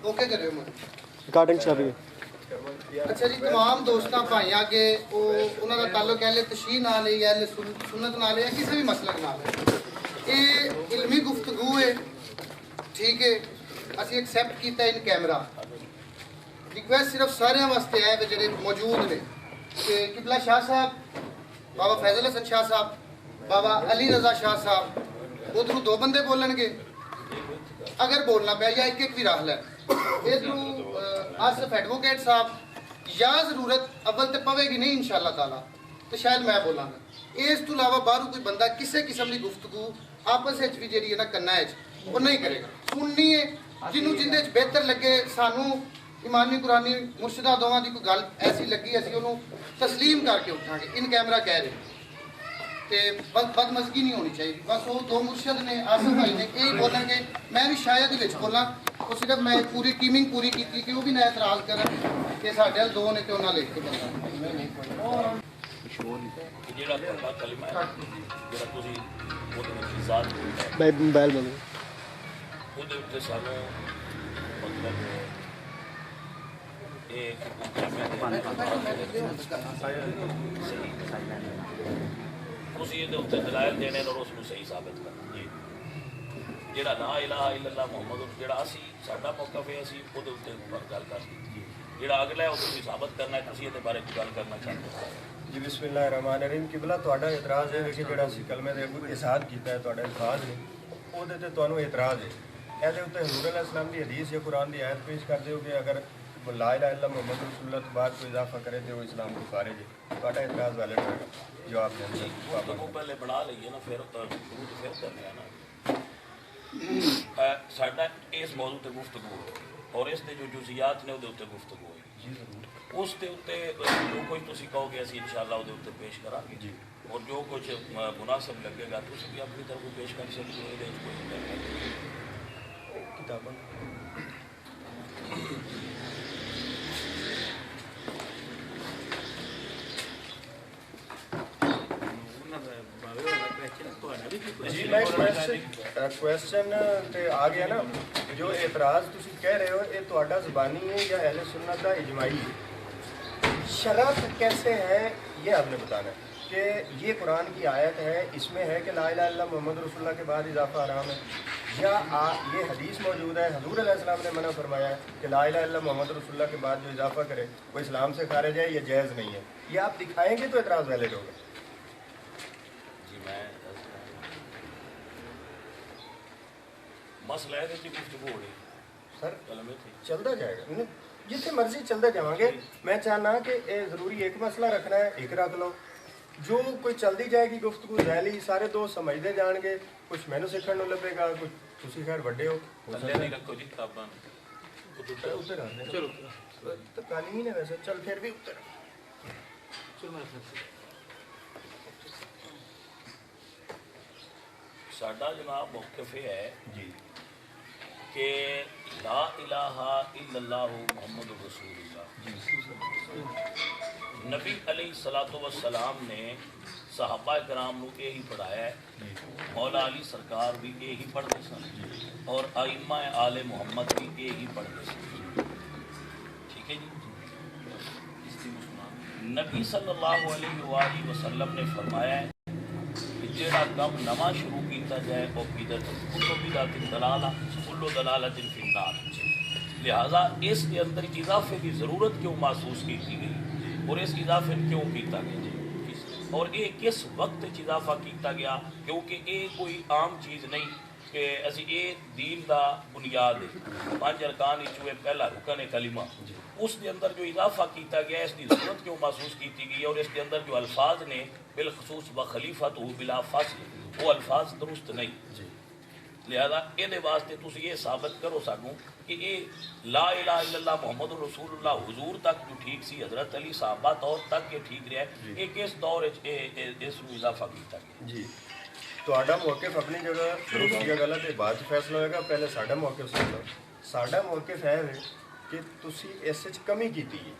Okay कर रहे हो रिकॉर्डिंग चल रही है। अच्छा जी, तमाम दोस्तों भाइयों के उन्होंने ताल्लुक है तशरीह नाल है या सुन्नत नाल है या किसी भी मसलक नाल है, ये इल्मी गुफ्तगू है, ठीक है। असी एक्सैप्ट किया इन कैमरा। रिक्वेस्ट सिर्फ सारे वास्ते है जो मौजूद ने कि किबला शाह साहब, बाबा फैजल हसन शाह साहब, बाबा अली रजा शाह साहब, उधरों दो बंदे बोलणगे अगर बोलना पे या एक भी राह लैन, इधरों आसिफ एडवोकेट साहब, या जरूरत अव्वल तो पवेगी नहीं इंशाअल्लाह ताला तो शायद मैं बोलांगा। इस तो इलावा बाहरों कोई बंदा किसी किस्म की गुफ्तगू आपस भी जी ना करना है वो नहीं करेगा। सुननी है जिन्हों जिंदे बेहतर लगे, सानू ईमानी कुरानी मुर्शिदा दोवां की कोई गल ऐसी लगी असीं उहनूं तस्लीम करके उठांगे। इन कैमरा कह रहे ते बदमज़गी नहीं होनी चाहिए। बस वो दो मुर्शद ने आसिफ भाई ने यही बोलेंगे, मैं भी शायद ही बोला, वो सिर्फ मैं पूरी टीमिंग पूरी की कि वो भी ना एतराज़ करन कि साढ़े दो ने तो उन्हें लिख के बोला मोबाइल में दलाइल देने और उसको सही साबित करना जी। ਜਿਹੜਾ ਲਾ ਇਲਾਹਾ ਇਲੱਲਾ ਮੁਹੰਮਦ ਜਿਹੜਾ ਅਸੀਂ ਸਾਡਾ ਮੌਕਾ ਹੈ ਅਸੀਂ ਉਹਦੇ ਉੱਤੇ ਗੱਲ ਕਰ ਦਿੱਤੀ। ਜਿਹੜਾ ਅਗਲਾ ਹੈ ਉਹਨੂੰ ਵੀ ਸਾਬਤ ਕਰਨਾ ਹੈ, ਤੁਸੀਂ ਇਹਦੇ ਬਾਰੇ ਗੱਲ ਕਰਨਾ ਚਾਹੁੰਦੇ ਹੋ ਜੀ। ਬਿਸਮਿਲ੍ਲਾਹਿਰ ਰਹਿਮਾਨਿਰ ਰਹੀਮ। ਕਿਬਲਾ ਤੁਹਾਡਾ ਇਤਰਾਜ਼ ਹੈ ਕਿ ਜਿਹੜਾ ਅਸੀਂ ਕਲਮੇ ਦੇ ਅੱਗੇ ਇਸ਼ਾਦ ਕੀਤਾ ਹੈ, ਤੁਹਾਡਾ ਅਲਫਾਜ਼ ਨੇ ਉਹਦੇ ਤੇ ਤੁਹਾਨੂੰ ਇਤਰਾਜ਼ ਹੈ। ਇਹਦੇ ਉੱਤੇ ਹਜ਼ੂਰ ਅਲੈਹਿ ਸਲਾਮ ਦੀ ਹਦੀਸ ਜਾਂ ਕੁਰਾਨ ਦੀ ਆਇਤ ਪੇਸ਼ ਕਰਦੇ ਹੋ ਕਿ ਅਗਰ ਲਾ ਇਲਾਹਾ ਇਲੱਲਾ ਮੁਹੰਮਦ ਰਸੂਲੁल्लाह ਤੋਂ ਬਾਅਦ ਕੋਈ ਇਜ਼ਾਫਾ करे तो वो इस्लाम को खारिज है। ਤੁਹਾਡਾ ਇਤਰਾਜ਼ ਵੈਲਿਡ ਹੋਏਗਾ ਜਵਾਬ ਦੇਣ जी। वो पहले बढ़ा लीए ना, फिर फिर करने ना साडा इस मौजू ते गुफ्तगू और इस जो जुजियात ने उहदे उत्ते गुफ्तगू होई उस दे उत्ते जो कोई तुसीं कहोगे असीं इंशाअल्लाह उहदे उत्ते पेश करांगे जी। और जो कुछ मुनासिब लगेगा तुसीं भी अपनी तरफ पेश कर सकते हो। इहदे कोई किताबां जी। मैं क्वेश्चन ते आ गया ना, जो एतराज़ तुसी कह रहे हो ये तुहाडा ज़बानी है या अहले सुन्नत का इजमाई है? शरत कैसे है ये आपने बताना है कि ये कुरान की आयत है, इसमें है कि ला इलाहा इल्लल्लाह मुहम्मद रसूलुल्लाह के बाद इजाफा हराम है, या ये हदीस मौजूद है, हजूर अलैहिस्सलाम ने मना फरमाया है कि ला इलाहा इल्लल्लाह मुहम्मद रसूलुल्लाह के बाद जो इजाफा करे वो इस्लाम से खारिज है, ये जायज़ नहीं है। ये आप दिखाएंगे तो एतराज़ वैलिड होगा जी। मैं मसला है कि गुफ्तगू हो रही सर, कलमे थी चलता जाएगा जितने मर्जी चलते जावांगे। मैं चाहना कि ज़रूरी एक मसला रखना है, एक रख लो, जो कोई चलती जाएगी गुफ्तगू रैली सारे दोस्त समझते जाएंगे, कुछ मैनू सीखने को लभेगा, कुछ तुसी खैर वड्डे हो थल्ले नहीं रखो जी किताबां उत्तर चलो तो कालीन है वैसे, चल फिर भी उत्तर साडा जनाब मौक़िफ़ है जी कि ला इलाहा इल्लल्लाहु मुहम्मद रसूलुल्लाह। नबी अलैहिस्सलातु वस्सलाम ने सहाबा कराम नूं यही पढ़ाया है, मौला अली सरकार भी यही पढ़ते सन और आइम्मा आले मुहम्मद भी यही पढ़ते सन। ठीक है जी। नबी सल्लल्लाहु अलैहि वसल्लम ने फरमाया है कि जेड़ा कम नवा शुरू किया जाए वो बिदअत, कुल्लु बिदअतिन दलाला, कुल्लु दलालतिन फिन्नार। लिहाजा इस के अंदर इजाफे की ज़रूरत क्यों महसूस की गई और इस इजाफे क्यों किया गया और ये किस वक्त इजाफा किया गया, क्योंकि ये कोई आम चीज़ नहीं कि असी ये दीन का बुनियाद है, 5 अरकान विचों पहला रुकन है कलिमा, उसके अंदर जो इजाफा किया गया इसकी ज़रूरत क्यों महसूस की गई और इसके अंदर जो अल्फाज ने बिलखसूस व खलीफत हो बिला फासिल वो अल्फाज दुरुस्त नहीं। लिहाजा ये वास्ते तुसी ये साबित करो सानू कि ये ला इलाहा इल्लल्लाह मुहम्मद रसूलुल्लाह हुजूर तक जो ठीक सी हजरत अली साहबा दौर तक ये ठीक रहा है, ये किस दौर इसमें इजाफा किया गया जी। ਤੁਹਾਡਾ ਮੌਕਿਫ ਆਪਣੀ ਜਗ੍ਹਾ ਦਰੁਸਤ ਜਾਂ ਗਲਤ ਹੈ ਬਾਅਦ 'ਚ ਫੈਸਲਾ ਹੋਏਗਾ, ਪਹਿਲੇ ਸਾਡਾ ਮੌਕਿਫ ਸੁਣ ਲਓ। ਸਾਡਾ ਮੌਕਿਫ ਹੈ ਕਿ ਤੁਸੀਂ ਇਸ 'ਚ ਕਮੀ ਕੀਤੀ ਹੈ।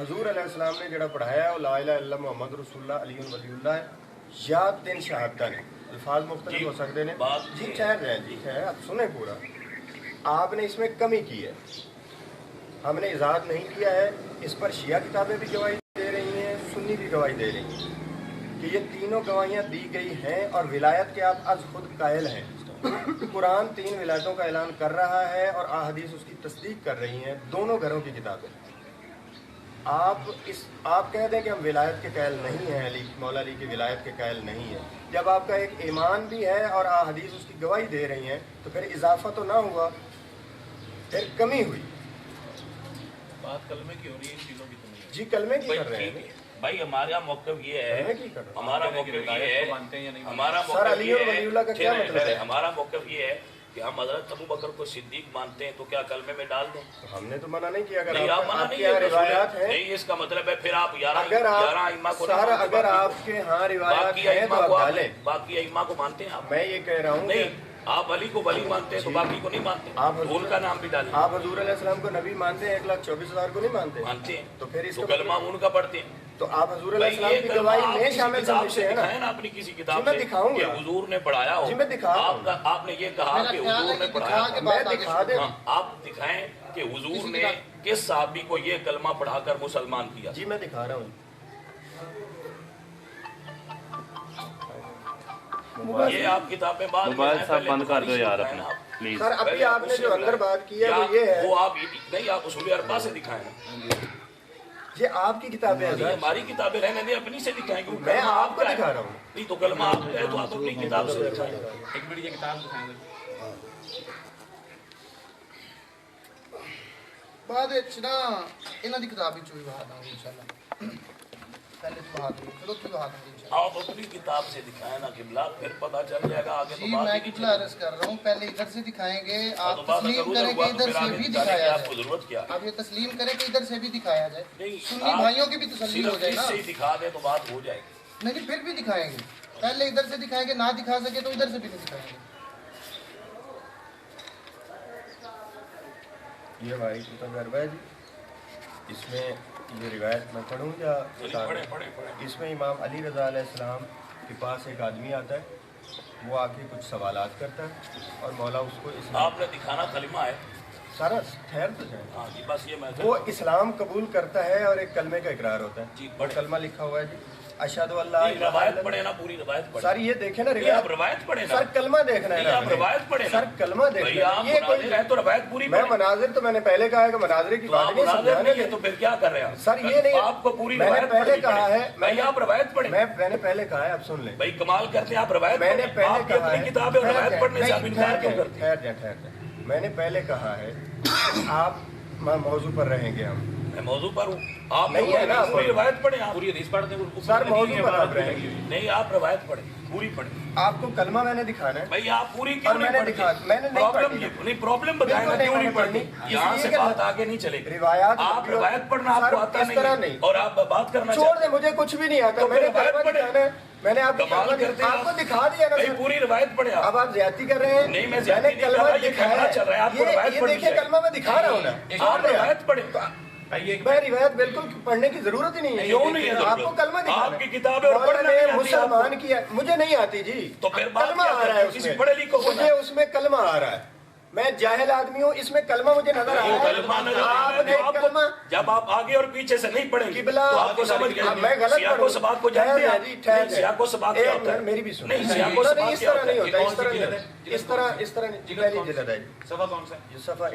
ਹਜ਼ੂਰ अलैहिस्सलाम ने ਜਿਹੜਾ ਪੜਾਇਆ ਉਹ ਲਾ ਇਲਾਹਾ ਇल्लल्लाह ਮੁਹੰਮਦ रसूलुल्लाह अली वलीउल्लाह है या 3 शहादतां ने। अल्फाज मुख्तलिफ हो सकते हैं बात जी, ये ठहर जाए जी, ठहर, आप सुने पूरा। आपने इसमें कमी की है, हमने इजाद नहीं किया है। इस पर शिया किताबें भी गवाही दे रही हैं, सुन्नी भी गवाही दे रही हैं कि ये तीनों गवाहियाँ दी गई हैं और विलायत के आप आज खुद कायल हैं। कुरान 3 विलायतों का ऐलान कर रहा है और अहादीस उसकी तस्दीक कर रही हैं, दोनों घरों की किताबें। आप कह दें कि हम विलायत के कायल नहीं हैं, अली मौला अली की विलायत के कायल नहीं है, जब आपका एक ईमान भी है और अहादीस उसकी गवाही दे रही हैं, तो फिर इजाफा तो ना हुआ, फिर कमी हुई। बात कलमे की हो रही है, इन चीजों की तो नहीं। जी कलमे की भाई कर रहे ठीक हैं है भाई, हमारा मौक़िफ़ ये है, कलमे की कर रहे हैं। हमारा मौक़िफ़ ये है, हमारा सर, मौक़िफ़ अली ये और है, वलीउल्लाह का क्या ठहरे, मतलब है? हमारा मौक़िफ़ ये है कि हम हज़रत अबू बकर को सिद्दीक मानते हैं, तो क्या कलमे में डाल दें? तो हमने तो मना नहीं किया। अगर नहीं, आप मना आपके नहीं यहाँ है, रिवायात है, नहीं, इसका मतलब है फिर आप अगर आप इम्मा को सर, अगर आपके यहाँ रिवायात बाकी है तो इम्मा आप को डालें। बाकी इम्मा को मानते हैं आप? मैं ये कह रहा हूँ नहीं, कि आप अली को वली मानते हैं तो बाकी को नहीं मानते, आप तो उनका नाम भी डालें। आप हजूर अलैहिस्सलाम को नबी मानते हैं, 1,24,000 को नहीं मानते? मानते हैं तो फिर तो इसका कलमा उनका पढ़ते हैं। तो आप हजूर भाई, अलैहिस्सलाम ये की कलमा गवाही आप में किसी शामिल किताब समझते से हैं ना? दिखाएं ना, अपनी किसी किताब जी, मैं से दिखाऊंगा। कि हुजूर ने पढ़ाया हो। जी, मैं दिखा रहा हूं। आपने ये कहा मेरा कि ख्याल हुजूर है ने कि पढ़ाया दिखा के था। बात मैं आगे दिखा दे। हाँ, आप दिखाएं कि हुजूर किसी ने किताब- किस सहाबी को ये कलमा पढ़ाकर मुसलमान किया। जी मैं दिखा रहा हूँ। ये आप किताबें बाद में मोबाइल दिखाएं, साहब पहले बंद कर दो बुखारी यार दिखाएं अपना, ना आप। प्लीज। सर अभी पहले आपने उससे जो अंदर दिखाएं। बात की है या वो ये है, वो आप नहीं, आप उसूल अरबा से दिखाएं ना। ये आपकी किताबें हैं ये सर। हमारी किताबें रहने दें, अपनी से दिखाएं, क्योंकि मैं कलमा आपको आपका है। दिखा रहा हूँ। नहीं तो कलमा आपका है तो आप अपनी किताब से दिखाएं। एक मिनट, ये किताब दिखाएंगे। ਬਾਅਦ ਵਿੱਚ ਨਾ ਇਹਨਾਂ ਦੀ ਕਿਤਾਬ ਵਿੱਚ ਵੀ ਬਾਤ ਆਉਂਦੀ ਇਨਸ਼ਾਅੱਲਾ। ਪਹਿਲੇ ਤੋਂ ਬਾਤ ਹੋਈ, ਫਿਰ ਉੱਥੇ ਬਾਤ ਹੋਈ इंशाअल्लाह। आप अपनी किताब से दिखाएं ना किबला, फिर पता चल जाएगा आगे तो जी बात मैं ही नहीं कितना चलेगी। अर्ज कर रहा हूँ, पहले इधर से दिखाएंगे, आप तो बात तस्लीम अगर करें उधर हुआ कि तो इधर फिर से आगे भी बताने की दिखाया आपको जाए। जरूरत क्या है? आप ये तस्लीम करें कि इधर से भी दिखाया जाए, नहीं, सुन्नी आप भाइयों की भी तसल्ली हो सिर्फ जाए ना। इससे ही दिखा दे तो बात हो जाएगी। नहीं फिर भी दिखाएंगे, पहले इधर से दिखाएंगे, ना दिखा सके तो इधर से भी नहीं दिखाएंगे। ये हमारी तजर्बा है जी। इसमें ये रिवायत मैं पढ़ूँ या बता पढ़े दूं? पढ़े पढ़े। इसमें इमाम अली रज़ा अलैहिस्सलाम के पास एक आदमी आता है, वो आके कुछ सवालात करता है और मौला उसको इस्लाम आपने दिखाना कलिमा है। सारा ठहर तो जाए। हाँ जी, बस ये मैं वो इस्लाम कबूल करता है और एक कलमे का इकरार होता है। जी, और कलमा लिखा हुआ है जी, अशहदु अल्ला नहीं, इलाहा रवायत इल्लल्लाह। पढ़े ना, पूरी रवायत पढ़े। सर ये देखे ना नहीं, आप रवायत पढ़े ना। सर कलमा देखना है नहीं, ना आप हमें। रवायत पढ़े ना। सर कलमा देखना भैया, आप है। ये मुनाजिर है तो रवायत पूरी मैं पढ़े। मनाजिर तो मैंने पहले कहा है कि मनाजिर की तो बात आप नहीं मुनाजिर समझाने नहीं है तो फिर क्या कर रहे हैं आप? सर ये नहीं, आपको पूरी मैंने रवायत पहले पढ़नी कहा पड़ेगी। है, भाई आप रवायत पढ़े। मैंने पहले कहा है, अब सुन लें। भाई कमाल करते हैं आप, रवायत मैंने पढ़े। पहले आपकी कहा अपनी है, किताब है, रवायत पढ़ने से आप इनकार क्यों करते हैं? ठहर जाए। मैंने पहले कहा है आप मौजू पर रहेंगे हम। मैं मौजू पर हूँ, आप नहीं है ना, पूरी रवायत पढ़े आप। पूरी हदीस पढ़ते हैं। सर मौजू पर आप रहेंगे। नहीं, आप रवायत पढ़े, पूरी पढ़े। आपको कलमा मैंने दिखाना है। भाई आप पूरी और क्यों नहीं मैंने पढ़ते? दिखा, मैंने नहीं प्रॉब्लम पढ़ी। ये नहीं, प्रॉब्लम बताए ना बिल्कुल क्यों नहीं नहीं पढ़ती? पढ़नी। यहाँ से इसलिए कि बात आगे नहीं चलेगी। रिवायात आप रवायत पढ़ना आपको सर, आता इस तरह नहीं। और आप बात करना छोड़ चाहते दे, हैं। मुझे कुछ भी नहीं आता। तो मैंने फिर रवायत कलमा पढ़े। दिखाना है, मैंने आपको कमाल कलमा करते हैं आपको आप। दिखा दिया ना भाई सर। पूरी रवायत पढ़े आप। अब आप ज्यादती कर रहे हैं। नहीं, मैं ज्यादती नहीं कर कलमा रहा, ये दिखाया कैमरा है। चल रहा है, आपको रवायत ये पढ़नी देखिए चाहिए। कलमा मैं दिखा रहा हूँ ना। आप रवायत पढ़े। मैं रिवायत बिल्कुल पढ़ने की जरूरत ही नहीं है। क्यों नहीं है जरूरत? आपको कलमा दिखाना है। आपकी किताब है और मौला पढ़ना ने नहीं आती मुसलमान आपको। किया, मुझे नहीं आती जी। तो फिर बात कलमा क्या आ रहा करते है हो? किसी उसमें। पढ़े लिखो को मुझे ना। उसमें कलमा आ रहा है। मैं जाहिल आदमी हूँ, इसमें कलमा मुझे नजर आ वो रहा है। कलमा नजर आ रहा है, आपने तो आपको- कलमा जब आप आगे और पीछे से नहीं पढ़ेंगे किबला तो आपको समझ गए। मैं गलत सियाको पढ़ूं। सबाक को जानते हैं आप? जी, ठहर नहीं, सियाको सबाक क्या होता है? मेरी भी सुनो। नहीं, सियाको नहीं, सबाक इस क्या तरह नहीं होता होता, है? इस तरह कौन सी नहीं जिल्द होता। इस तरह नहीं। पहली जिल्द है जी। सफा कौन सा? ये सफा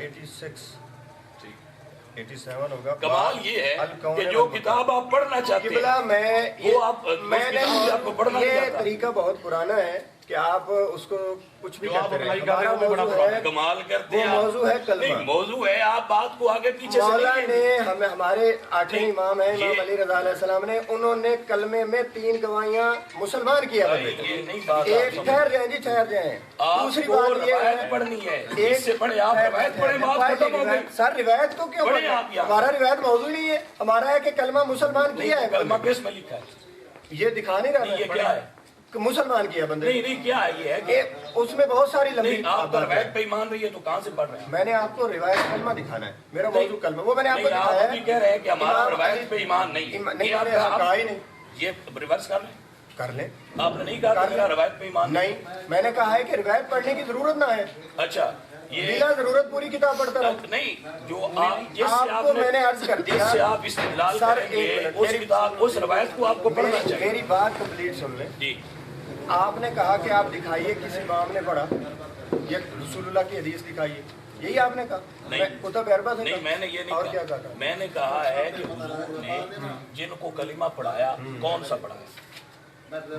87 होगा। कमाल ये है अल-कौन कि जो किताब आप पढ़ना चाहते किबला हैं मैं वो आप उस किताब से आपको पढ़ना ये नहीं आता। तरीका बहुत पुराना है कि आप उसको कुछ भी जो आप कहते रहे। अप्लाई कर रहे हैं, वो भी बड़ा मौजू पुराना है, कमाल करते वो हैं आप। मौजू है कलमा। नहीं, मौजू है, आप बात को आगे पीछे से मौला नहीं ने लेंगे। हमें हमारे आठवें नहीं, इमाम है इमाम ये- अली रज़ा अलैहिस्सलाम ने, उन्होंने कलमे में 3 गवाहियां मुसलमान किया भाई, बंदे ये को। नहीं बात आप एक समझ। ठहर जाए जी, ठहर जाए। दूसरी आपको बात ये रवायत है पढ़नी है, एक इससे पढ़े आप ठहर रवायत जाए, पढ़े, ठहर बात जाए। खत्म हो गई। सर रिवायत को क्यों पढ़े पढ़ना? आप यहाँ। हमारा रिवायत मौजूद नहीं है, हमारा है कि कलमा मुसलमान किया है कलमा बंदे किस में लिखा है? को। ये दिखा नहीं रहा नहीं, ये मैं। क्या है? कि मुसलमान किया बंदे नहीं नहीं, क्या है? ये है को। कि ये उसमें बहुत सारी लंबी नहीं, आप बात रवायत है। पे ईमान रही है तो कहाँ से पढ़ रहे हैं? मैंने आपको रिवायत कलमा दिखाना है, मेरा नहीं, मौजू कलमा, वो मैंने आपको नहीं, आप दिखाया अभी है। कह रहे हैं कि हमारा इमाम रवायत अली- पे ईमान नहीं है। नहीं, ये आप मैंने ऐसा कहा ही नहीं। ये रिवर्स कर रहे हैं। कर लें। आपने नहीं कहा कि रवायत पे ईमान नहीं, मैंने कहा है कि रिवायत पढ़ने की जरूरत ना है। अच्छा, ये बिला जरूरत पूरी किताब पढ़ता रहूं। नहीं, जो आप जिससे आपको आपने मैंने अर्ज कर दिया, जिससे आप इस्तेदलाल सर, करेंगे एक मिनट, उस किताब उस रवायत को आपको पढ़ना चाहिए। मेरी बात कंप्लीट सुन लें। जी, आपने कहा कि आप दिखाइए किसी इमाम ने पढ़ा या रसूलुल्लाह की हदीस दिखाइए, यही आपने कहा? नहीं, कुतुब अरबा से नहीं, कहा? मैंने ये नहीं और कहा। क्या कहा? मैंने कहा है कि हुजूर ने जिनको कलिमा पढ़ाया कौन सा पढ़ाया?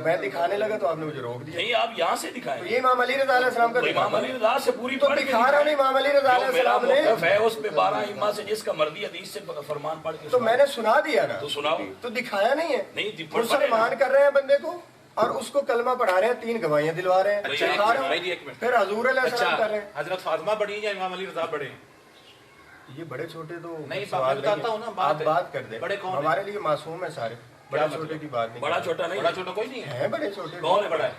मैं दिखाने लगा तो आपने मुझे रोक दिया। नहीं, आप यहाँ से तो दिखाएं। ये इमाम अली रज़ा अलैहिस्सलाम का तो इमाम अली रज़ा से पूरी तो पढ़ के दिखा रहा हूं, इमाम अली रज़ा जो मेरा अलैहिस्सलाम ने, मौक़िफ़ है उस पे 12 इमाम से जिसका मर्दी हदीस से फरमान पढ़ के तो मैंने सुना दिया ना, तो सुनाओ। तो दिखाया नहीं है। नहीं, मुसलमान कर रहे हैं बंदे को और उसको कलमा पढ़ा रहे हैं, 3 गवाहियां दिलवा रहे हैं, अच्छा, दिखा रहे भाई हैं। जी, एक मिनट। फिर हजूर अलैहिस्सलाम कर रहे हैं। हजरत फातिमा बड़ी या इमाम अली रजा बड़े? ये बड़े छोटे तो नहीं, सवाल मैं बताता हूँ ना, बात आप है। बात कर दे। बड़े कौन हमारे लिए मासूम है सारे, बड़े छोटे की बात नहीं। बड़ा छोटा नहीं, बड़ा छोटा कोई नहीं है। है, बड़े छोटे कौन है बड़ा है?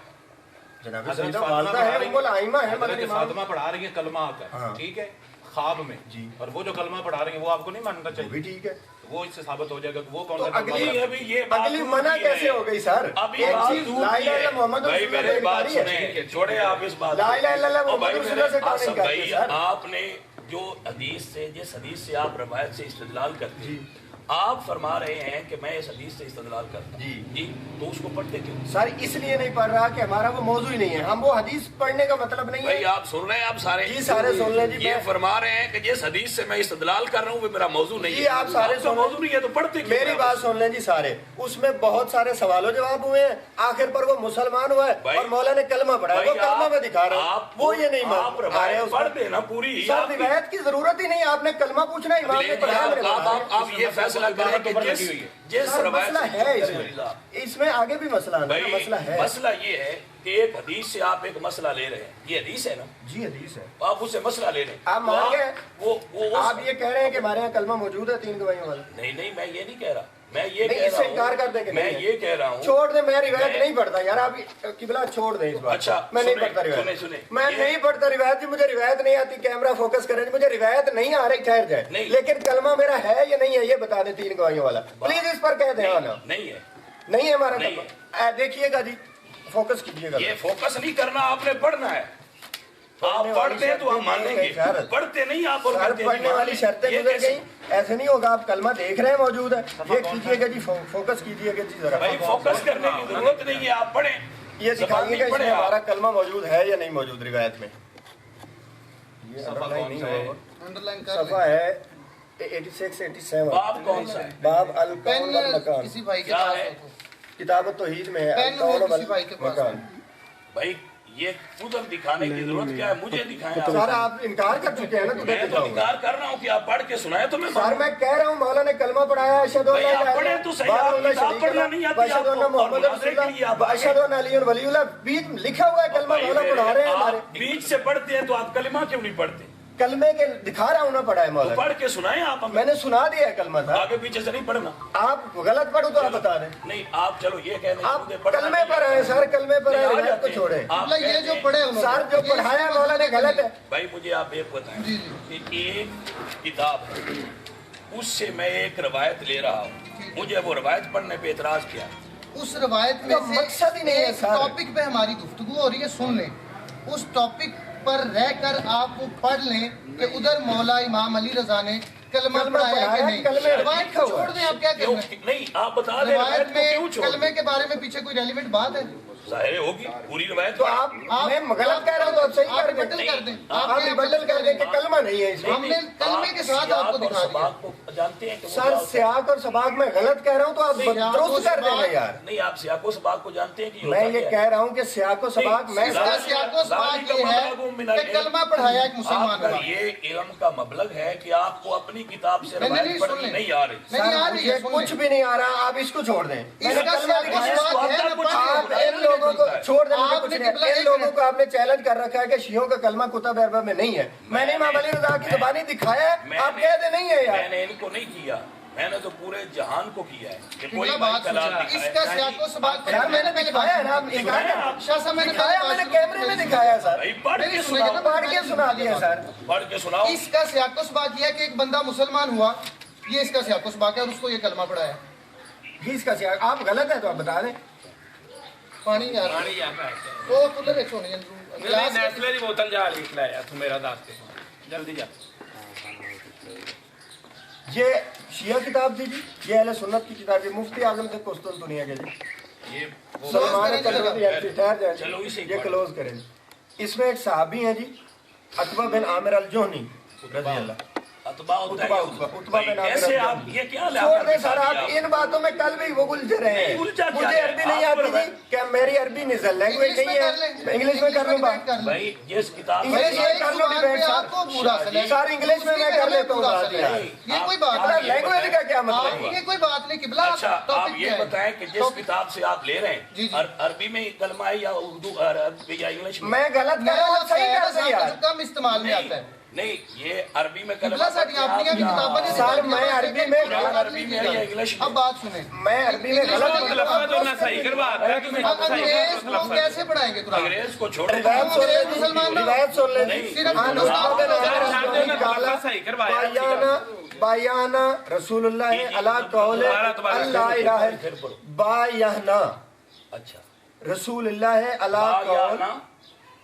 जनाब हजरत सईदा फातिमा वालदा पढ़ा है, रही उम्मुल आइमा है, मगर हजरत इमाम। फातिमा पढ़ा रही है कलमा आकर, हाँ। ठीक है, ख्वाब में जी। और वो जो कलमा पढ़ा रही है वो आपको नहीं मानना वो भी चाहिए? ठीक है। वो इससे साबित हो जाएगा कि वो कौन तो सा कलमा अगली पढ़ा रही है। अभी ये बात अगली दूर मना की कैसे है। हो गई सर? अभी एक बात चीज दूर ला की इलाहा है। इल्लल्लाह मोहम्मद भाई रसूलुल्लाह मेरे की बात इनकारी है। सुने, छोड़े आप इस बात ला इलाहा इल्लल्लाह को। मोहम्मद भाई रसूलुल्लाह से कौन मेरे इनकार भाई, किया, सर? आपने जो हदीस से जिस हदीस से आप रवायत से इस्तेदलाल करते हैं, आप फरमा रहे हैं कि मैं इस हदीस से इस्तेदलाल करता हूं। जी, तो उसको पढ़ते क्यों? सर इसलिए नहीं पढ़ रहा कि हमारा वो मौजू ही नहीं है, हम वो हदीस पढ़ने का मतलब नहीं भाई है। आप सुन रहे हैं, आप सारे जी, सारे सुन लें जी। ये मैं- फरमा रहे हैं कि जिस हदीस से मैं इस्तेदलाल कर रहा हूँ वो मेरा मौजू नहीं जी, है। आप सारे आपका सुन लें। मौजू नहीं है तो पढ़ते क्यों? मेरी बात सुन लें जी सारे, उसमें बहुत सारे सवालों जवाब हुए हैं, आखिर पर वो मुसलमान हुआ है भाई- और मौला ने कलमा पढ़ा है, वो भाई कलमा आप- में दिखा रहा है, आप- वो ये नहीं आप मान रहे हैं रवायत उसमें। पढ़ देना पूरी। सर आप- रिवायत की जरूरत ही नहीं, आपने कलमा पूछना, इमाम ने लेकिन पढ़ाया, मेरे आप बता ये फैसला करें कि जिस सर रवायत मसला से- है इसमें आगे भी मसला है, भाई मसला है। मसला ये है कि एक हदीस से आप एक मसला ले रहे हैं, ये हदीस है ना, जी हदीस है, आप उससे मसला ले रहे हैं। आप तो मान गए? वो आप ये कह रहे हैं कि हमारे यहाँ कलमा मौजूद है 3 गवाहियों वाला? नहीं, मैं ये नहीं कह रहा, मैं ये नहीं, कह इससे रहा इनकार कर हूँ, देंगे, मैं नहीं है। ये कह रहा हूँ। छोड़ दे, मैं रिवायत मैं- नहीं पढ़ता यार, आप किबला छोड़ दें इस बात। अच्छा, मैं नहीं सुने, पढ़ता रिवायत, सुने, मैं ये- नहीं पढ़ता रिवायत जी, मुझे रिवायत नहीं आती। कैमरा फोकस करें, मुझे रिवायत नहीं आ रही, ठहर जाए। नहीं। लेकिन कलमा मेरा है या नहीं है ये बता दें 3 गवाहियों वाला, प्लीज इस पर कह दें। हाँ ना, नहीं है, नहीं है हमारा नहीं कलमा। देखिएगा जी, फोकस कीजिएगा। ये फोकस नहीं करना, आपने पढ़ना है। आप पढ़ते हैं तो हम मानेंगे, पढ़ते नहीं आप और सर कहते हैं पढ़ने नहीं वाली मानेंगे। शर्तें ये गुजर कैसे? गई, ऐसे नहीं होगा। आप कलमा देख रहे हैं मौजूद है, ये कीजिएगा जी, फोकस कीजिएगा जी जरा। भाई फोकस करने की जरूरत नहीं है, आप पढ़ें। ये दिखाइएगा इसमें हमारा कलमा मौजूद है या नहीं मौजूद रिवायत में। ये सफा अंडरलाइन कौन नहीं सा है? होगा, अंडरलाइन कर सफा है 86 87, बाब कौन सा है? बाब अल पेन कौल वल मकान, किसी भाई के क्या पास है? हो तो। किताब तौहीद में है पेन अल हो कौल किसी वल भाई के पास। मकान। भाई ये उधर दिखाने की जरूरत क्या है? मुझे दिखाएं आप। सर आप इनकार कर चुके हैं ना, तो मैं तो दिखाऊंगा। इनकार कर रहा हूँ कि आप पढ़ के सुनाए तो मैं सर मानूं। मैं कह रहा हूँ मौला ने कलमा पढ़ाया, अशहदु भाई, अल्ला आप इलाहा पढ़े तो सही, इल्लल्लाह आप किताब शरीक पढ़ना अल्लाह, नहीं आती अशहदु अन्ना आपको, मोहम्मद और मुनाज़रे के लिए आप रसूलुल्लाह, अशहदु अन्ना अली वलीउल्लाह, बीच लिखा हुआ है कलमा, भाई मौला मेरे, पढ़ा रहे हैं आप हमारे। बीच से पढ़ते हैं तो आप कलिमा क्यों नहीं पढ़ते? कलमे के दिखा रहा हूँ ना, पढ़ा है तो मौला। पढ़ के सुनाए आप हमें। मैंने सुना दिया है कलमा था, आगे पीछे से नहीं पढ़ना। आप गलत पढ़ो तो आप बता दें। नहीं, आप चलो ये कहने आप कलमे पर आए सर, कलमे पर आए, रिवायत को छोड़े। मतलब ये जो पढ़े उन्होंने, सर जो ये पढ़ाया मौला ने गलत है। भाई मुझे आप एक बताएं जी, कि एक किताब है, उससे मैं एक रवायत ले रहा हूँ, मुझे वो रवायत पढ़ने पे एतराज किया। उस रवायत में तो से मकसद ही नहीं है एक सर। टॉपिक पे हमारी गुफ्तगू हो रही है, सुन लें। उस टॉपिक पर रहकर आप वो पढ़ लें कि उधर मौला इमाम अली रजा ने कलमा कलमा पढ़ाया कि पढ़ाया, नहीं। कलमे रवायत लिखा को हुआ है। छोड़ दें, आप क्या कर क्यों? रहे हैं? नहीं, आप बता दें रवायत रवायत को क्यों में छोड़? कलमे के बारे में पीछे कोई रेलिवेंट बात है? जाहिर होगी पूरी रवायत। तो आप मैं गलत कह रहा हूँ तो आप सही आप कर रिबटल दें। कर दें। आप आप रिबटल कर दें कि कलमा नहीं है इसमें। हमने कलमे के साथ आपको दिखा दिया। सबाक को जानते हैं कि वो क्या सर होता है? सियाक और सबाक में गलत कह रहा हूँ तो आप नहीं, दुरुस्त कर देंगे यार। नहीं, आप सियाको सबाक को जानते हैं कि मैं होता ये क्या कह है? रहा हूँ कि सियाक और सबाक मैं इसका सियाको सबाक ये है कि कलमा पढ़ाया एक मुसलमान आपका हुआ। ये इल्म का मबलग है कि आपको अपनी किताब से नहीं, रवायत नहीं, पढ़नी सुन लें। नहीं आ रही। नहीं, नहीं आ रही है, मुझे सुन कुछ लें। भी नहीं आ रहा, आप इसको छोड़ दें। मैंने इसका कलमा सियाको दिखाया, सबाक है, आपका मैं कुछ पढ़ आप रहा हूँ। इन लोगों को छोड़ दें, मुझे कुछ आपने नहीं। किबला इन एक लोगों मिनट। को आपने चैलेंज कर रखा है कि शियों का कलमा कुतुब अरबा में नहीं है। मैंने इमाम अली रज़ा की ज़बानी दिखाया है, आप कह दे नहीं है यार। मैंने इनको नहीं किया, मैंने तो पूरे जहान को किया है कि कोई किबला भाई बात कलाम सुना। दिखाए। इसका सियाको सबाक यार मैंने दिखाया है ना, आप दिखाया ना। शाह साहब मैंने दिखाया, मैंने कैमरे में दिखाया सर, भाई पढ़ के नहीं, सुनाओ, सुनेगा पढ़ के सुना दिया सर। पढ़ के सुनाओ। इसका सियाको सबाक यह है कि एक बंदा मुसलमान हुआ, ये इसका सियाको सबाक है और उसको ये कलमा पढ़ाया। इसका सियाक आप गलत है तो आप बता दें। ਪਾਣੀ ਯਾਰ ਪਾਣੀ ਜਾਂਦਾ ਹੈ ਉਹ ਕੁੱਲਰ ਵਿੱਚ ਹੋਣੀ ਜੰਦੂ ਨਹੀਂ ਨੈਸਲੇ ਦੀ ਬੋਤਲ ਜਾ ਲੀਟ ਲੈ ਆ ਤੂੰ ਮੇਰਾ ਦੱਸ ਕੇ ਜਲਦੀ ਜਾ یہ شیعہ کتاب تھی جی، یہ اہل سنت کی کتاب ہے، مفتی اعظم تھے قسطنطنیہ کے جی، یہ وہ سلمان ٹھہر جائیں چلو اسی یہ کلوز کریں جی۔ اس میں ایک صحابی ہیں جی عتبہ بن عامر الجہنی رضی اللہ، اتباع ہوتا ہے عتبہ بن عامر کیسے آپ الجہنی۔ یہ کیا چھوڑ دیں سر، لیا آپ ان باتوں میں کل بھی وہ الجھ رہے ہیں، الجھا کیا مجھے ہے؟ عربی نہیں آپ آتی پر جی، کہ میری عربی نزل لینگویج نہیں ہے، میں انگلش میں کر لوں بات، بھائی جس کتاب انگلش میں کر لوں ڈیبیٹ سر، سر انگلش میں کر لیتا ہوں بات یار، یہ کوئی بات ابرا نہیں لینگویج کا کیا مطلب آپ ہے؟ یہ کوئی بات نہیں قبلہ اچھا آپ ٹاپک یہ کیا ہے؟ بتائیں کہ جس کتاب سے آپ لے رہے جی ہیں جی عربی میں کلمہ ہے یا اردو عربی یا انگلش میں؟ میں غلط کر رہا ہوں، صحیح کر دیں یار۔ جو کم استعمال میں آتا ہے نہیں یہ عربی میں قبلہ کلمہ ساڈی اپنی بھی کتاباں نے سر میں عربی میں عربی میں یا انگلش میں؟ اب بات سنیں میں عربی میں غلط لفظ تو نہ صحیح کروا رہا تمہیں انگریز کو کیسے پڑھائیں گے قرآن انگریز کو چھوڑ روایت سن لیں جی، روایت سن لیں جی، صرف عن عتبہ بن عامر الجہنی قال صحیح کروایا بایانا رسول اللہ علی قول اللہ الہ بایانا اچھا رسول اللہ علی قول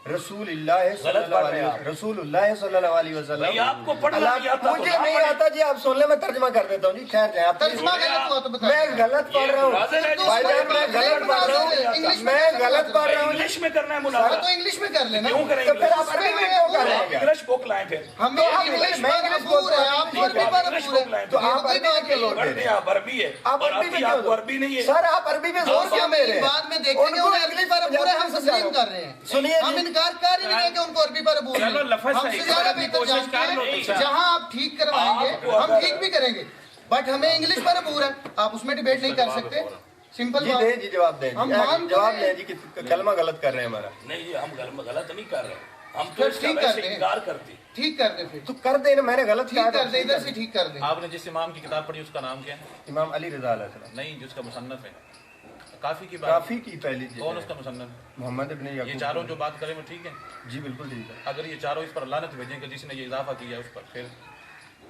رسول اللہ صلی اللہ علیہ وسلم، رسول اللہ صلی اللہ علیہ وسلم، بھائی آپ کو پڑھنا نہیں آتا تو مجھے نہ نہیں پڑھیں۔ آتا جی، آپ سن لیں میں ترجمہ کر دیتا ہوں جی، ٹھہر جائیں آپ ترجمہ غلط ہوا تو بتائیں میں غلط پڑھ رہا ہوں بھائی جان، میں غلط پڑھ رہا ہوں، میں غلط پڑھ رہا ہوں جی، انگلش میں کرنا ہے تو مناظرہ انگلش میں کر لینا کیوں کریں تو پھر انگلش آپ عربی میں کیوں کر رہے ہیں؟ انگلش بک لائیں پھر ہمیں انگلش میں عبور ہے آپ عربی پر انگلش عبور بک لائیں ہے تو آپ عربی میں کیوں لوٹ پڑھ رہے دیں ہیں؟ آپ عربی ہے آپ اور عربی میں آپ کیوں کو عربی نہیں ہے سر آپ عربی میں زور کیوں دے رہے ہیں؟ بعد میں دیکھیں گے انہیں عربی پر عبور ہے ہم تسلیم کر رہے ہیں سنیے ہم انکار کر ہی نہیں ہے کہ ان کو عربی پر عبور ہے چلو لفظ ہم صحیح سے زیادہ کرنے کی بہتر کوشش جانتے کر لو ہیں تو جہاں آپ ٹھیک کروائیں گے ہم ٹھیک بھی کریں گے بٹ ہمیں انگلش پر عبور ہے آپ اس میں ڈیبیٹ نہیں کر سکتے سمپل جی بات دیں جی جواب دیں ہم جی، مانتے جواب ہیں۔ دیں جی کہ کلمہ غلط کر رہے ہیں ہمارا، نہیں یہ ہم غلط نہیں کر رہے ہم تو پھر اس کا ٹھیک ویسے کرتے ہیں۔ انکار کرتے ہیں۔ ٹھیک کر دیں پھر تو کر دیں نا، میں نے غلط کہا ٹھیک تو کر دیں ٹھیک ادھر کر سے ٹھیک کر دیں آپ نے جس امام کی کتاب پڑھی اس کا نام کیا ہے؟ امام علی رضا علیہ السلام، نہیں جس کا مصنف ہے کافی کی بات کافی کی پہلی چیز کون اس کا مصنف ہے؟ محمد ابن یہ یعقوب، چاروں جو بات کریں وہ ٹھیک ہے؟ جی بالکل ٹھیک ہے، اگر یہ چاروں اس پر لعنت بھیجیں کہ جس نے یہ اضافہ کیا ہے اس پر پھر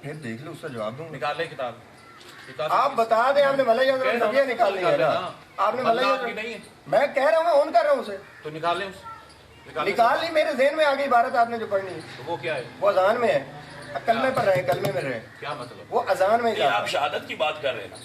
پھر دیکھ لو اس کا جواب دوں گا۔ نکالے کتاب یہ کافی آپ بتا دیں، آپ نے ملئی اعظم نبیہ نکالنی ہے نا، آپ نے ملئی اللہ کی اعظم، نہیں ہے میں کہہ رہا ہوں میں اون کر رہا ہوں اسے، تو نکالیں اس نکال لی، میرے ذہن میں آگئی عبارت آپ نے جو پڑھنی ہے، تو وہ کیا ہے؟ وہ اذان میں ہے، کلمے پر رہے، کلمے میں رہے، کیا مطلب؟ وہ اذان میں نہیں آپ جاتا ہے۔ شہادت کی بات کر رہے ہیں نا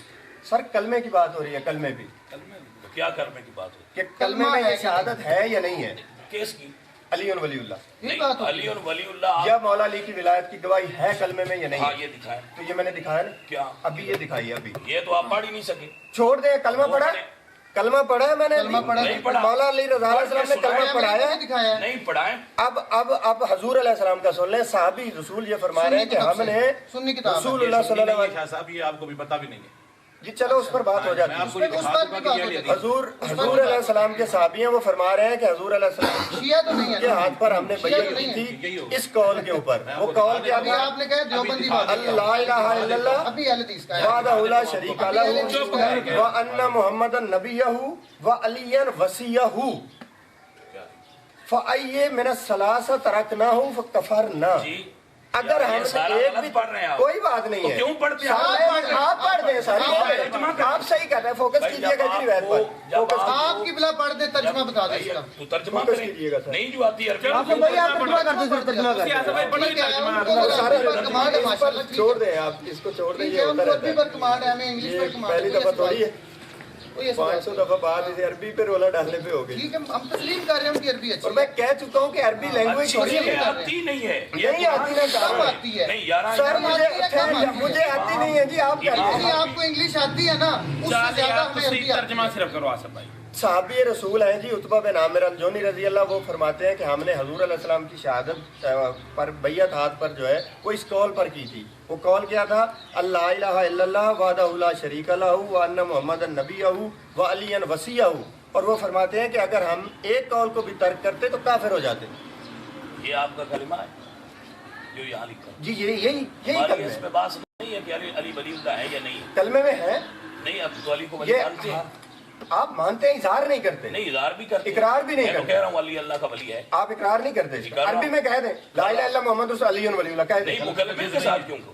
سر کلمے کی بات ہو رہی ہے، کلمے بھی، کلمے تو کیا کرنے کی بات ہوتی کہ کلمے میں یہ شہادت ہے یا نہیں ہے، ہے کیس کی علی ولی اللہ یہ نہیں، بات ہوتی علی ہے اور ولی اللہ یا مولا علی کی ولایت کی گواہی ہے کلمے میں یا نہیں ہاں ہے؟ یہ دکھائیں تو یہ میں نے دکھایا نا، کیا ابھی یہ دکھائیے، ابھی یہ تو آپ پڑھ ہی نہیں سکے چھوڑ دیں، کلمہ وہ پڑھا، پڑھیں۔ کلمہ پڑھا ہے میں نے، کلمہ پڑھا نہیں پڑھا۔ مولا علی رضا علیہ السلام نے کلمہ پڑھایا ہے، دکھایا ہے نہیں پڑھائیں اب حضور علیہ السلام کا سن لیں، صحابی رسول یہ فرما رہے ہیں کہ ہم نے سنی کتاب ہے۔ رسول اللہ صلی اللہ علیہ شاہ صاحب یہ آپ کو بھی پتا بھی نہیں ہے جی چلو اس پر بات ہو جاتی میں ہے، آپ کو یہ اس دکھا پر دوں بھی گا کہ بات یہ ہوتی ہے۔ حضور علیہ السلام کے صحابی ہیں، وہ فرما رہے ہیں کہ حضور علیہ السلام شیعہ تو نہیں کے ہے ہاتھ پر ہم نے بیعت کی یہی تھی ہوگا۔ اس قول کے اوپر، وہ قول کیا ابھی تھا؟ آپ نے کہا دیوبندی بات اللہ الہ الا اللہ ابھی اہل حدیث کا ہے وحدہ لا شریک لہ وان محمد نبیہ وعلی وصیہ فأی من الثلاثہ ترکناہ فکفرنا، جی اگر ہم یہ سارا ایک غلط بھی پڑھ رہے ہیں آپ کوئی بات نہیں تو ہے، کیوں پڑھتے ہیں آپ پڑھ دیں سر، آپ صحیح کر رہے ہیں، فوکس بھائی کیجئے گا جی روایت پر، فوکس آپ کی بلا پڑھ دے ترجمہ بتا دیں اس کا تو ترجمہ فوکس کریں کیجئے گا سر۔ نہیں جو آتی ہے عربی آپ ترجمہ کرتے سر، ترجمہ کرتے ٹھیک ہے ان کو سارے عربی پر کمانڈ ہے ماشاءاللہ ٹھیک چھوڑ ہے دیں، آپ اس کو چھوڑ دیں، ٹھیک یہ ہے ان ہوتا کو رہتا عربی ہے، پر کمانڈ ہے ہمیں انگلش یہ پر کمانڈ پہلی دفعہ تھوڑی ہے، کوئی ایسی 500 دفعہ بعد اسے عربی پہ رولا ڈالنے پہ ہو گئی، ٹھیک ہے ہم تسلیم کر رہے ہیں ان کی عربی اور اچھی میں ہے کہہ چکا ہوں کہ عربی لینگویج اچھی تھوڑی یہ ہے، آتی نہیں ہے نہیں آتی نا کم صاحب، آتی ہے نہیں یار سر مجھے آتی نہیں ہے جی، آپ کر نہیں لیں۔ آپ کو انگلش آتی ہے نا اس سے زیادہ ہمیں عربی آتی ترجمہ ہے صرف کرو آصف بھائی صحابی رسول ہیں جی عتبہ بن عامر الجہنی رضی اللہ، وہ فرماتے ہیں کہ ہم نے حضور علیہ السلام کی شہادت پر بیعت ہاتھ پر جو ہے وہ اس قول پر کی تھی، وہ قول کیا تھا؟ اللہ الہ الا اللہ وحدہ لا شریک لہ وان محمد نبیہ وعلی وصیہ، اور وہ فرماتے ہیں کہ اگر ہم ایک قول کو بھی ترک کرتے تو کافر ہو جاتے۔ یہ آپ کا کلمہ ہے جو یہاں لکھا ہے جی یہی ہماری کلمہ اس ہے، پہ بات نہیں ہے کہ علی ولی اللہ ہے یا نہیں ہے کلمے میں ہے، نہیں اب تو علی کو ولی یہ مانتے ہیں آپ مانتے ہیں، اظہار نہیں کرتے، نہیں اظہار بھی کرتے ہیں، اقرار بھی نہیں میں تو کرتے۔ کہہ رہا ہوں علی اللہ کا ولی ہے آپ اقرار نہیں کرتے، کر رہا ہوں۔ عربی میں کہہ دیں لا الہ الا محمد رسول علی ولی اللہ کہہ دیں، نہیں مکلمے کے ساتھ کیوں کو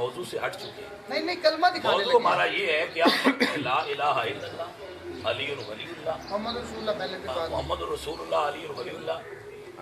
موضوع سے ہٹ چکے ہیں. نہیں کلمہ دکھانے موضوع لگے ہمارا یہ ہے کہ آپ لا الہ الا اللہ अली वली अल्लाह, मोहम्मद रसूलुल्लाह पहले के बाद मोहम्मद रसूलुल्लाह अली वली अल्लाह,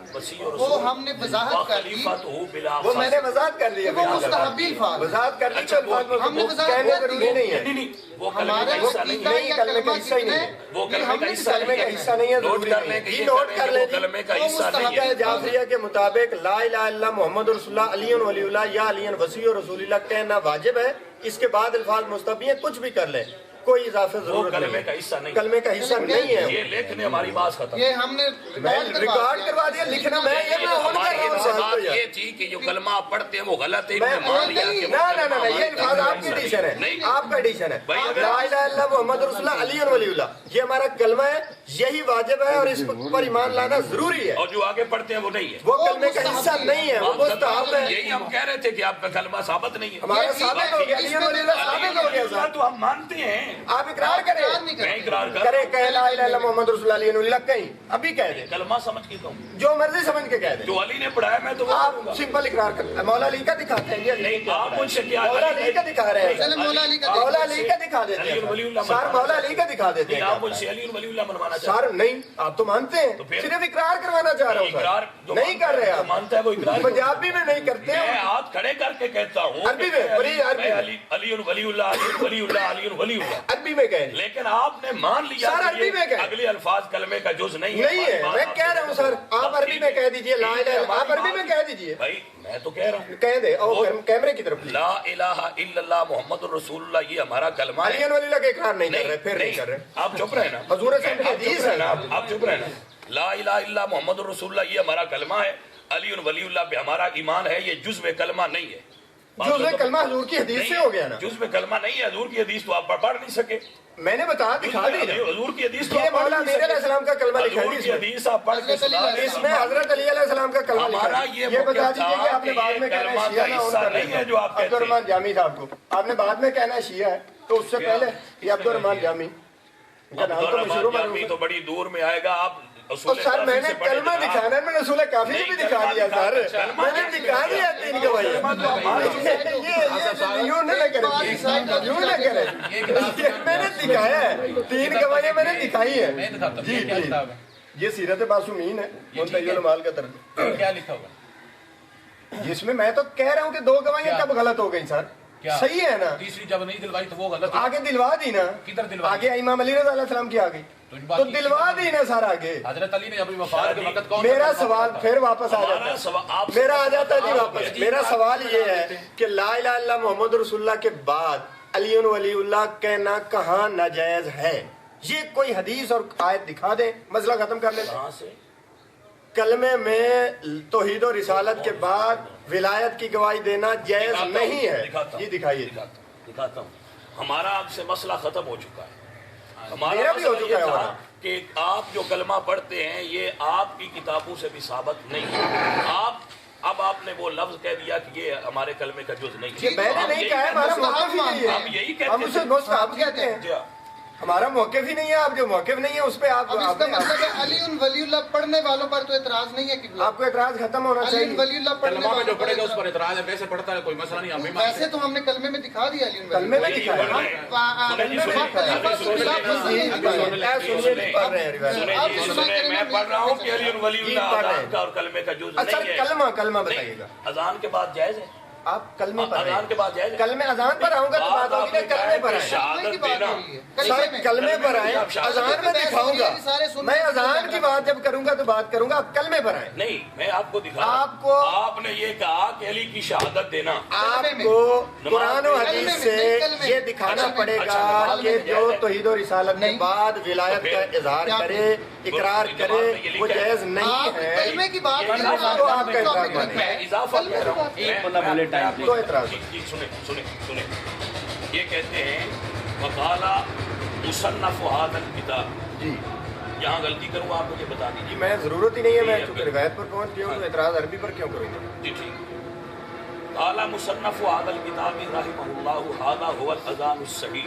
वसी और वो हमने वजाहत कर दी, खलीफतहु बिला वो मैंने वजाहत कर दी, वो मुस्तहबी अल्फाज, वजाहत कर दी, अच्छा, हमने वजाहत कहने कर जरूरी दी। नहीं है। नहीं, वो कलमे हमारे का हिस्सा नहीं अकीदा है, या कलमे का कलमा हिस्सा ही नहीं है। कितने? वो ये कलमे का हमने हिस्सा कलमे का नहीं हिस्सा नहीं है, नोट जरूरी कर नहीं लें है। कि जी, ये नोट कलमे कर का लें वो जी। कलमे का वो हिस्सा नहीं फक़ह है। जाफरिया के मुताबिक ला इलाहा इल्लल्लाह मुहम्मद रसूलुल्लाह अली वलीउल्लाह या अली वसी और रसूलुल्लाह कहना वाजिब है। इसके बाद अल्फाज मुस्तहबी है, कुछ भी कर ले, कोई इजाफे वो जरूरत कलमे नहीं का है, हिस्सा नहीं, कलमे का हिस्सा नहीं है। ये लेखने हमारी बात खत्म। ये हमने मैं रिकॉर्ड करवा दिया, लिखना मैं ये मैं ऑन कर रहा हूँ साहब बात को यार। ये थी कि जो कलमा आप पढ़ते हैं वो गलत है, मैं इन्होंने मान लिया कि वो ना ना कलमा ना ये हमारे अल्फाज कलमे का आपकी हिस्सा एडिशन है, नहीं। आपका एडिशन है। भाई, अगर ला इलाहा इल्लल्लाह मुहम्मद रसूलुल्लाह अली वलीउल्लाह ये हमारा कलमा है, यही वाजिब है और इस पर ईमान लाना जरूरी है। और जो आगे पढ़ते हैं वो नहीं है। वो कलमे का हिस्सा नहीं है, वो मुस्तहब है। यही हम कह रहे थे कि आपका कलमा साबित नहीं है। हमारा साबित हो गया, अली वलीउल्लाह साबित हो गया साहब। तो हम मानते हैं, आप इकरार करें, मैं इकरार कर करे कह ला इलाहा इल्लल्लाह मुहम्मद रसूलुल्लाह अली वलीउल्लाह कहीं अभी कह दे, कलमा समझ के कहूँ, जो मर्जी समझ के कह दे। जो अली ने पढ़ाया मैं तो वो आप करूंगा। सिंपल इकरार कर, मौला अली का दिखाते हैं जी, अली नहीं, क्या आप पढ़ा है? मुझसे क्या मौला अली का दिखा रहे चलो हैं, मौला अली का देख मौला लो। अली का दिखा देते अली वलीउल्लाह हैं सर, मौला अली का दिखा देते नहीं, हैं। आप मुझसे अली वलीउल्लाह मनवाना चाहते सर नहीं, आप तो मानते हैं, तो फिर? सिर्फ इकरार करवाना चाह रहा हूँ इकरार सर, जो नहीं कर रहे जो आप। मानता है वो इकरार पंजाबी में नहीं करते मैं हैं, हाथ खड़े करके कहता हूँ अरबी में, पूरी अरबी में। अली वलीउल्लाह अली वलीउल्लाह अली वलीउल्लाह, अरबी में कह रहे लेकिन आपने मान लिया सर, कि अरबी ये में कहे। अगले अल्फाज कलमे का जुज नहीं है। नहीं है, हमारी मैं बात कह आपसे रहा हूँ सर, खत्म। आप अरबी में कह दीजिए ला इलाहा इल्लल्लाह, आप अरबी में कह दीजिए, भाई मैं तो कह रहा हूँ कह दे और कैमरे की तरफ ला इलाहा इल्लल्लाह मुहम्मद रसूलुल्लाह ये हमारा कलमा अली है। वलीउल्लाह का इकरार नहीं कर रहे, फिर नहीं कर रहे। आप चुप रहे ना, हजूर से आप चुप हदीस रहे है ना, ना, आप चुप रहे ना। ला इलाहा इल्लल्लाह मुहम्मद रसूलुल्लाह ये हमारा कलमा है, अली वलीउल्लाह पे हमारा ईमान है, ये जुज़्व कलमा नहीं है। जो उसमें कलमा हजूर की हदीस से हो गया ना, जुज़्व कलमा नहीं है, हजूर की हदीस तो आप पढ़ नहीं सके। मैंने बता दिखा दी ना। हजूर की हदीस तो ये आप पढ़ मौला नहीं मेरे सके। अलैहिस्सलाम का कलमा लिखा है हजूर की इसमें। हदीस आप पढ़ के सुना दें। इसमें हजरत अली अलैहिस्सलाम का कलमा लिखा हमारा है। ये ये बता मौक़िफ़ दीजिए कि था आपने कि बाद ये में कहना कलमा है शिया का ना हिस्सा होना नहीं है जो आप कहते हैं। अब्दुर्रहमान जामी साहब को आपने बाद में कहना है शिया है, तो उससे पहले ये अब्दुर्रहमान जामी इनका नाम तो मशहूर मालूम अब्दुर्रहमान है। तो बड़ी दूर में आएगा। आप और उसूल सर मैंने से बड़े कलमा जनाब। दिखाना है, मैंने रसूल काफी नहीं, भी दिखा कलमा दिया दिखा- सर, कलमा मैंने नहीं दिखा दिया तीन गवाही। कलमा तो हमारा ये यूं ना करें, यूं ना करें, मैंने दिखाया है, तीन गवाहियां मैंने दिखाई है। मैं दिखाता हूँ, जी ये क्या जी, किताब है? ये सीरत मासूमीन है, मुंतजुल माल का तर्जुमा, क्या लिखा होगा? जिसमें मैं तो कह रहा हूँ कि दो गवाहियां क्या? कब गलत हो गई सर, क्या? सही है ना, तीसरी जब नहीं दिलवाई तो वो गलत है। आगे दिलवा दी ना, किधर दिलवा दी? आगे इमाम अली रज़ा अलैहि सलाम की आ गई, तो इस बात तो की- दिलवा दी ना सर आगे। हजरत अली ने अभी वफात के वक्त कौन मेरा सा सवाल फिर वापस आ हमारा जाता सवाल है, आप मेरा आ जाता है जी आप वापस। जी, मेरा आप सवाल ये बता है देते हैं। कि ला इलाहा इल्लल्लाह मुहम्मद रसूलुल्लाह के बाद अली वलीउल्लाह कहना कहाँ नाजायज है? ये कोई हदीस और आयत दिखा दे, मसला खत्म कर लेते हैं। कहाँ से? कलमे में तौहीद और रिसालत के बाद विलायत की गवाही देना जायज दिखाता हूँ, नहीं है। दिखाता हूँ, ये दिखाइए। दिखाता हूँ। हमारा आपसे मसला खत्म हो चुका है। हमारा मेरा भी हो मसला चुका ये है था हमारा। कि आप जो कलमा पढ़ते हैं ये आपकी किताबों से भी साबित नहीं है। अब आपने वो लफ्ज कह दिया कि ये हमारे कलमे का जुज नहीं ये मैंने हम नहीं यही कहा है, हमारा कहते हैं। मौक़िफ़ ही हम नहीं यही है, कहते हम उसे हैं। मुस्तहब कहते हैं। जी हाँ। हमारा मौक़िफ़ ही नहीं है, आप जो मौक़िफ़ नहीं है उस पर आप अब इसका आपने- मतलब है अली उन वलीउल्लाह पढ़ने वालों पर तो एतराज नहीं है कि आपको एतराज खत्म होना अली उन चाहिए। वलीउल्लाह पढ़ने कलमा में वालों जो पर पड़ेगा उस एतराज- पर एतराज है, वैसे पढ़ता है कोई मसला नहीं, हम भी मानते वैसे तो हमने कलमे में दिखा दिया अली उन कलमे में वलीउल्लाह। दिखाया पढ़ रहे हैं। सुने जी, सुने। खलीफा रसूलुल्लाह सुनिए, नहीं दिखाया। सुनिए, पढ़ रहे हैं रिवायत। सुने आप जी, सुना सुने, करें, मैं मैं पढ़ रहा हूँ कि अली वलीउल्लाह पढ़ रहे हैं। अज़ान का और कलमे का जुज अच्छा नहीं है। कलमा नहीं, बताइएगा, अजान के बाद जायज है। आप कलमे पर अजान के बाद जायज है। कल में अजान पर आऊंगा तो बात होगी ना, कलमे पर आए शहादत की बात देना। हो रही है। सर कलमे में। कलमे पर आए, अजान में दिखाऊंगा सारे सुन्नत मैं, अजान की बात जब करूंगा तो बात करूंगा, आप कलमे पर आए। नहीं, मैं आपको दिखा रहा हूं। आपको- आपने ये कहा कि अली की शहादत देना। आपको कुरान और हदीस से ये दिखाना पड़ेगा कि जो तौहीद और रिसालत के बाद विलायत का इजहार करे, इकरार करे, वो जायज नहीं आप है। कलमे की बात कर रहे हैं, तो आपका टॉपिक इकरार माने। मैं इजाफा कह रहा हूँ। एक बंदा बोले टाइम तो एतराज जी, जी, सुने सुने सुने, ये कहते हैं वकाला मुसन्नफ हादल किताब। जी यहाँ गलती करूँ आप मुझे बता जी, दीजिए। मैं जरूरत ही नहीं है, मैं चूंकि रिवायत पर पहुंच गया हूँ तो एतराज अरबी पर क्यों करूंगा? जी ठीक। काला मुसन्नफ हादल किताब रहिमहुल्लाह हादा हुवल अज़ान सही।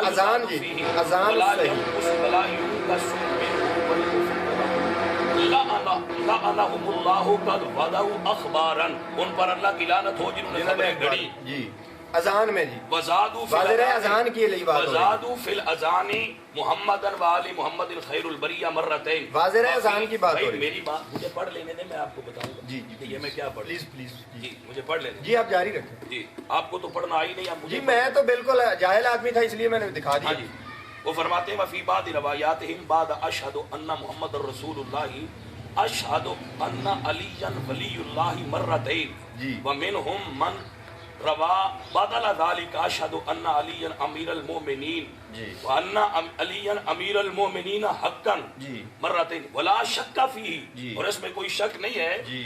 अज़ान जी, अज़ान सही। उन पर अल्लाह की लानत हो जिन्होंने खबरें गढ़ी। जी اذان میں جی وزادو واضح رہے اذان کی لیے بات ہو رہی ہے. وزادو فی الاذان محمد وآل محمد خیر البریہ مرتین. واضح رہے اذان کی بات ہو رہی ہے. میری بات مجھے پڑھ لینے دیں، میں آپ کو بتاؤں گا جی کہ یہ میں کیا پڑھ. پلیز پلیز جی مجھے پڑھ لینے دیں. جی آپ جاری رکھیں. جی آپ کو تو پڑھنا آئی نہیں، آپ مجھے جی میں تو بالکل جاہل آدمی تھا اس لیے میں نے دکھا دیا. ہاں جی وہ فرماتے ہیں وفی بعض روایاتہم بعد اشہد ان محمد رسول اللہ اشہد ان علی ولی اللہ مرتین جی. ومنہم من روا بدل ذلك اشهد ان علي امير المؤمنين جی. وان علي امير المؤمنين حقا جی. مرتين ولا شک فيه جی. اور اس میں کوئی شک نہیں ہے جی